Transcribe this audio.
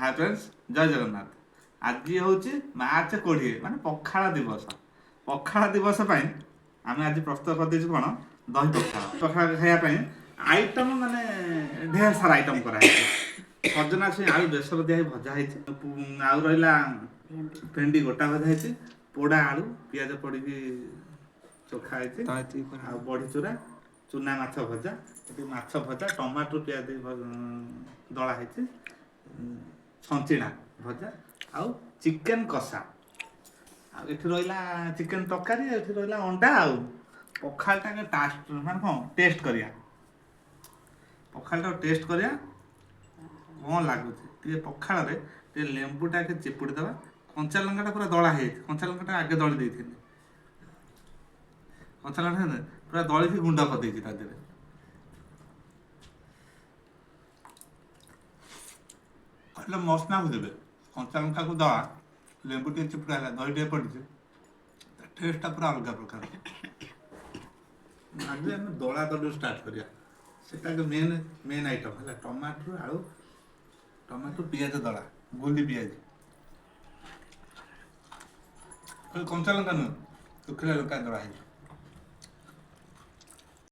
Hi friends जय जगन्नाथ। आज हूँ मार्च 20 मान पखाला दिवस। पखाला दिवस आम आज प्रस्तुत कर कौन दही पखाला। पखाला खायापी आइटम माने ढेर सारा आइटम कराई। सजना छुई आलू बेसर दिया भजा आउ रहा भेंडी गोटा भजा है, पोड़ा आलू पियाज पड़ी चोखा है, बड़ी चूरा चुना माछ भजा माछ भजा टमाटो पियाज दला है, छंचिणा भजा आउ चिकेन कषा आठ रहा चिकेन तरकारी रहा अंडा आउ पखालटा टास्ट मान कौन टेस्ट करिया पखालटा टेस्ट करिया कौन लगुच पखाल लेंबूटा के चिपुड़ी दबा। कंचा लंका पूरा दला है, कंचा लंका आगे दली देती कंचा लंका पूरा दली गुंड कर देती मसना को देवे कंचा लंका को दवा लेंबू टे चिपुड़ा है दही टे पड़ी टेस्टा पूरा अलग प्रकार आगे आम दला दल स्टार्ट करिया सेटा मेन मेन आइटम है टमाटो आलू टमाटो पियाज दला गोली पियाज कंचा लंका नुह सुखिला लंका दला है।